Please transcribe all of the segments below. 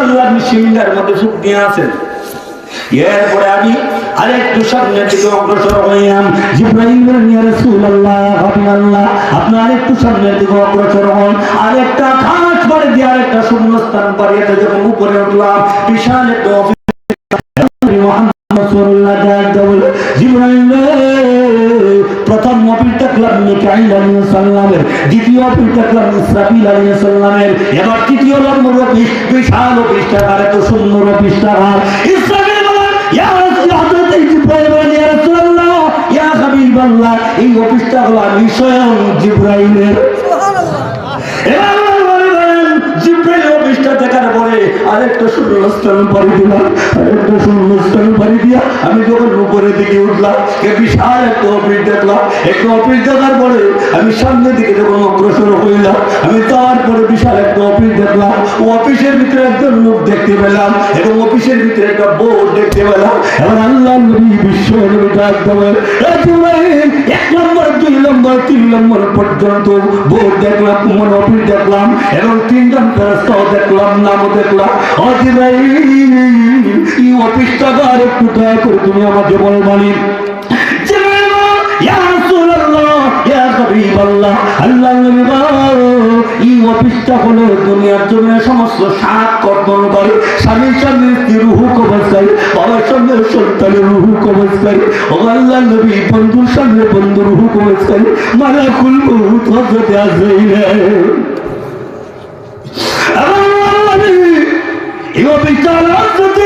সাল্লাম সিংহার মধ্যে সুখ নিয়ে আছেন। এরপরে আমি আরেকটু সামনের দিকে অগ্রসর হইলাম। জিবরাইল বলেন, ইয়া রাসূলুল্লাহ, হাবিবাল্লাহ, আপনি আরেকটু সামনের দিকে অগ্রসর হন। আরেকটা ঘাট পাড়ি দিয়ে আরেকটা শূন্যস্থান পাড়িয়ে যখন উপরে উঠলাম, বিশাল একটা অফিস। মুহাম্মদ রাসূলুল্লাহ বলে, জিবরাইল, প্রথম অফিস দেখলাম মিকাইল আলাইহিস সালামের, দ্বিতীয় অফিস দেখলাম ইসরাফিল আলাইহিস সালামের, এবার তৃতীয় নম্বর অফিস, বিশাল অফিসটা আর এত সুন্দর অফিসটা। ইসরাফিল বলেন, ইয়া রাসূলুল্লাহ, ইয়া রাসূলুল্লাহ, ইয়া হাবিবাল্লাহ, এই অফিসটা হলো আমি স্বয়ং জিবরাইলের। সুবহানাল্লাহ। জিবরাইল অফিসটা দেখার পরে আরেকটা শূন্যস্থান পাড়ি দিলাম, আরেকটা শূন্যস্থান পাড়ি দিয়া আমি যখন উপরের দিকে উঠলাম, বিশাল একটা অফিস দেখলাম। একটা অফিস দেখার পরে আমি সামনের দিকে যখন অগ্রসর হইলাম, আমি তারপরে বিশাল একটা অফিস দেখলাম। ও অফিসের ভিতরে একজন লোক দেখতে পেলাম এবং অফিসের ভিতরে একটা বোর্ড দেখতে পেলাম। এবং আল্লাহ নবী বিশ্ব নবী ডাক দেবেন, এক নম্বর, দুই নম্বর, তিন নম্বর পর্যন্ত বোর্ড দেখলাম, অফিস দেখলাম এবং তিনজন ফেরেশতাও দেখলাম, নামও দেখলাম। এই অফিসটা আর একটু দয়া করে তুমি আমাকে বলবানি। এই অফিসটা হলো দুনিয়ার জন্য সমস্ত সাত কর্তন করে। স্বামীর সঙ্গে স্ত্রীর রুহু কবজ করে, বাবার সঙ্গে সন্তানের রুহু কবজ করে, ও আল্লাহ নবী বন্ধুর সঙ্গে বন্ধুর রুহু কবজ করে। মালাকুল মউত হযরত আজরাইল, এই অফিসটা হলো হযরত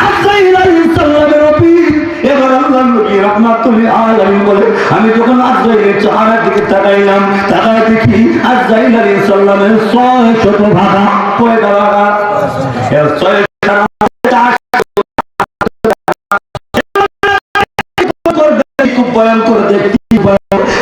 আজরাইল আলাইহিস সালামের অফিস। এবার আল্লাহ নবী রাহমাতুল্লিল আলামিন বলে, আমি যখন আজরাইলের চেহারার দিকে তাকাইলাম, তাকায় দেখি আজরাইল আলাইহিস সালামের 600 ভাগা, কয়টা ভাগা? 600 খুব ভয়ঙ্কর দেখতে।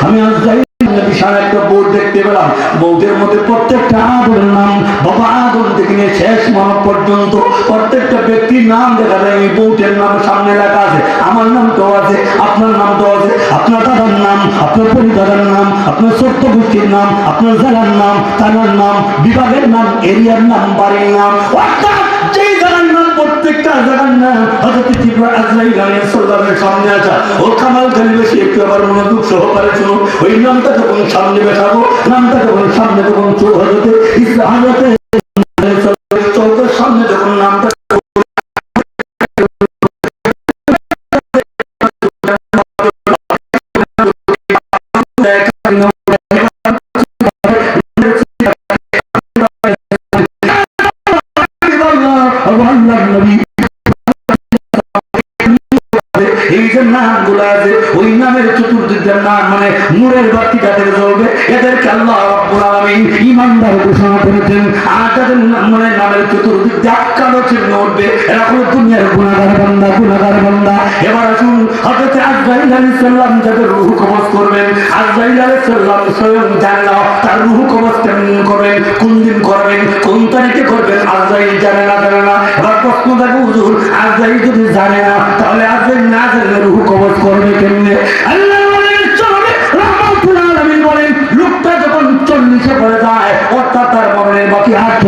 আমি আজরাইল বিশাল একটা বোর্ড দেখতে পেলাম। বোর্ডের মধ্যে প্রত্যেকটা আদমের নাম, বাবা আদম থেকে নিয়ে শেষ মানব পর্যন্ত প্রত্যেকটা ব্যক্তির নাম দেখা যায়। এই বোর্ডের নাম সামনে লেখা আছে, আমার নামটাও আছে, আপনার নামটাও আছে, আপনার দাদার নাম, আপনার পরিদাদার নাম, আপনার ছোট্ট গোষ্ঠীর নাম, আপনার জেলার নাম, থানার নাম, বিভাগের নাম, এরিয়ার নাম, বাড়ির নাম, অর্থাৎ যেই জায়গার নাম, প্রত্যেকটা জায়গার নাম হযরত জিবরাইল আজরাইল আলাইহিস সালামের সামনে আসা। ও কামাল খালি বেশি একটু আবার মনোযোগ সহকারে শুনো। ওই নামটা যখন সামনে বেশাবো, নামটা যখন সামনে যখন হযরত ইসলামতে চৌকের সামনে যখন নামটা নামগুলো আছে, ওই নামের চতুর্দিকের নাম মানে নূরের বাতি যাদের জ্বলবে, এদেরকে আল্লাহ রাব্বুল আলামিন ঈমানদার ঘোষণা করেছেন। আর যাদের মানে নামের চতুর্দিক দিয়ে কালো চিহ্ন উঠবে, এরা হলো দুনিয়ার গুনাহগার বান্দা, গুনাহগার বান্দা। এবার আসুন, হযরত আজরাইল আলাইহিস সালাম যাদের রূহ কবজ করবেন, আজরাইল আলাইহিস সালাম স্বয়ং জানেন না তার রূহ কবজ কেমন করবেন, কোন দিন করবেন, কোন তারিখে করবেন, আজরাইল জানে না। এবার প্রশ্ন থাকে, হুজুর আজরাইল যদি জানে না, তাহলে আজরাইল না জানলে রূহ কবজ করবে কেমনে? আল্লাহ বলেন, চলবে। রাহমাতুল আলামিন বলেন, লোকটা যখন 40-এ পড়ে যায়, অর্থাৎ তার মরণের বাকি 8